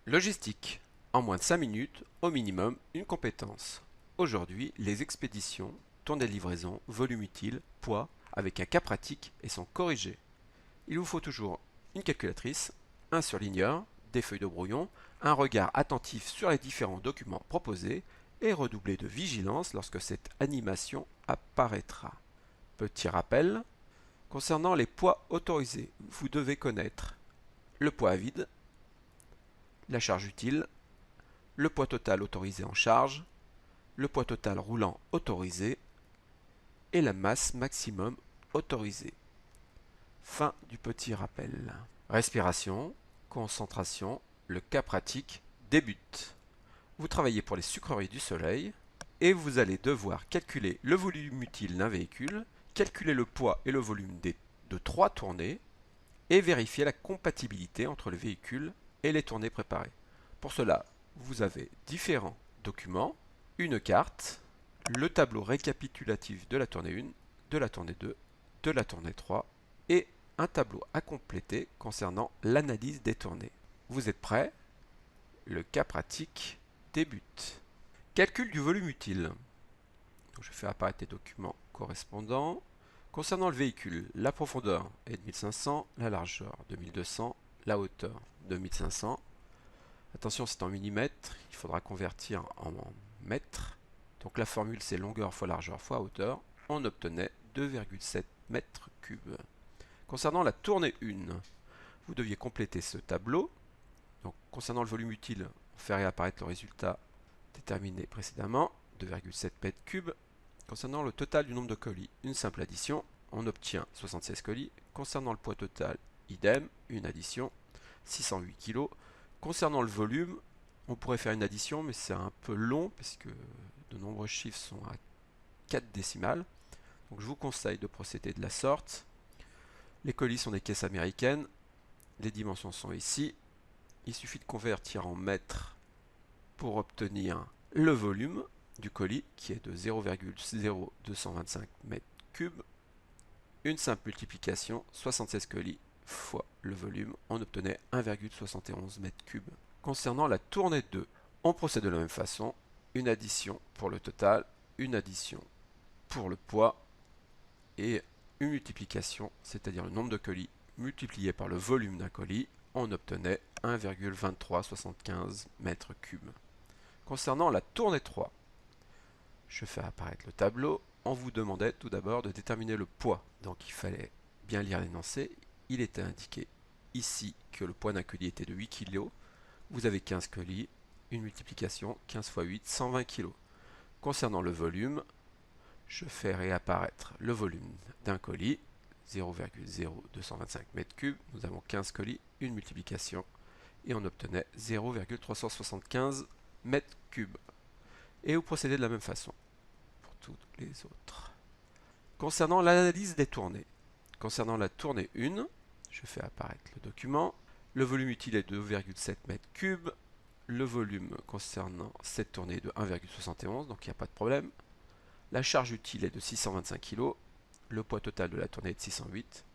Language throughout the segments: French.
Logistique. En moins de 5 minutes, au minimum, une compétence. Aujourd'hui, les expéditions, temps de livraison, volume utile, poids, avec un cas pratique et sont corrigés. Il vous faut toujours une calculatrice, un surligneur, des feuilles de brouillon, un regard attentif sur les différents documents proposés et redoubler de vigilance lorsque cette animation apparaîtra. Petit rappel, concernant les poids autorisés, vous devez connaître le poids à vide, la charge utile, le poids total autorisé en charge, le poids total roulant autorisé et la masse maximum autorisée. Fin du petit rappel. Respiration, concentration, le cas pratique débute. Vous travaillez pour les sucreries du soleil et vous allez devoir calculer le volume utile d'un véhicule, calculer le poids et le volume de 3 tournées et vérifier la compatibilité entre le véhicule et les tournées préparées. Pour cela, vous avez différents documents, une carte, le tableau récapitulatif de la tournée 1, de la tournée 2, de la tournée 3 et un tableau à compléter concernant l'analyse des tournées. Vous êtes prêts? Le cas pratique débute. Calcul du volume utile. Donc je fais apparaître les documents correspondants. Concernant le véhicule, la profondeur est de 1500, la largeur de 1200, la hauteur de 1500. Attention, c'est en millimètres, il faudra convertir en mètres. Donc la formule c'est longueur fois largeur fois hauteur. On obtenait 2,7 mètres cubes. Concernant la tournée 1, vous deviez compléter ce tableau. Donc concernant le volume utile, on fait réapparaître le résultat déterminé précédemment, 2,7 mètres cubes. Concernant le total du nombre de colis, une simple addition, on obtient 76 colis. Concernant le poids total, idem, une addition, 608 kg. Concernant le volume, on pourrait faire une addition, mais c'est un peu long, parce que de nombreux chiffres sont à 4 décimales. Donc je vous conseille de procéder de la sorte. Les colis sont des caisses américaines, les dimensions sont ici. Il suffit de convertir en mètres pour obtenir le volume du colis qui est de 0,0225 mètres cubes. Une simple multiplication, 76 colis fois le volume, on obtenait 1,71 mètres cubes. Concernant la tournée 2, on procède de la même façon, une addition pour le total, une addition pour le poids et une multiplication, c'est-à-dire le nombre de colis multiplié par le volume d'un colis, on obtenait 1,2375 mètres cubes. Concernant la tournée 3, je fais apparaître le tableau. On vous demandait tout d'abord de déterminer le poids. Donc il fallait bien lire l'énoncé. Il était indiqué ici que le poids d'un colis était de 8 kg. Vous avez 15 colis, une multiplication, 15 x 8, 120 kg. Concernant le volume, je fais réapparaître le volume d'un colis, 0,0225 m3. Nous avons 15 colis, une multiplication, et on obtenait 0,375 m3. Et vous procédez de la même façon pour tous les autres. Concernant l'analyse des tournées, concernant la tournée 1, je fais apparaître le document. Le volume utile est de 2,7 m3. Le volume concernant cette tournée est de 1,71, donc il n'y a pas de problème. La charge utile est de 625 kg. Le poids total de la tournée est de 608,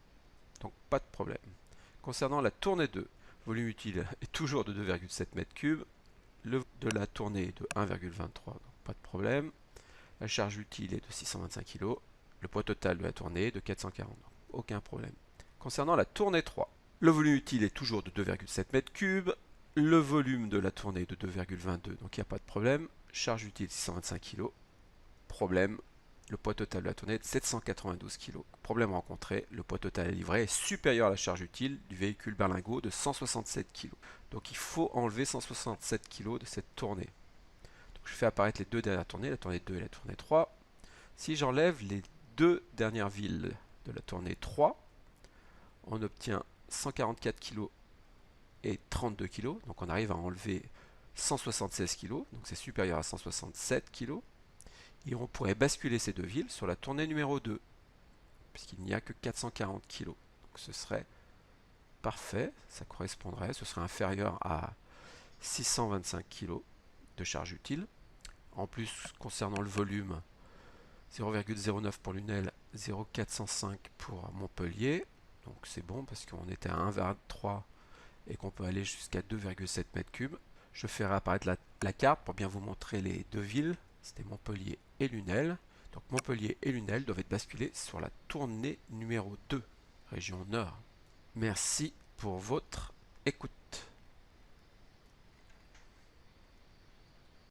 donc pas de problème. Concernant la tournée 2, volume utile est toujours de 2,7 m3. Le de la tournée est de 1,23, donc pas de problème. La charge utile est de 625 kg. Le poids total de la tournée est de 440, donc aucun problème. Concernant la tournée 3, le volume utile est toujours de 2,7 m3. Le volume de la tournée est de 2,22, donc il n'y a pas de problème. Charge utile 625 kg. Problème, le poids total de la tournée est de 792 kg. Problème rencontré, le poids total à livrer est supérieur à la charge utile du véhicule berlingot de 167 kg. Donc il faut enlever 167 kg de cette tournée. Donc je fais apparaître les deux dernières tournées, la tournée 2 et la tournée 3. Si j'enlève les deux dernières villes de la tournée 3, on obtient 144 kg et 32 kg. Donc on arrive à enlever 176 kg, donc c'est supérieur à 167 kg. Et on pourrait basculer ces deux villes sur la tournée numéro 2, puisqu'il n'y a que 440 kg. Donc ce serait parfait, ça correspondrait, ce serait inférieur à 625 kg de charge utile. En plus, concernant le volume, 0,09 pour Lunel, 0,405 pour Montpellier. Donc c'est bon parce qu'on était à 1,23 et qu'on peut aller jusqu'à 2,7 mètres cubes. Je ferai apparaître la carte pour bien vous montrer les deux villes. C'était Montpellier et Lunel. Donc Montpellier et Lunel doivent être basculés sur la tournée numéro 2, région Nord. Merci pour votre écoute.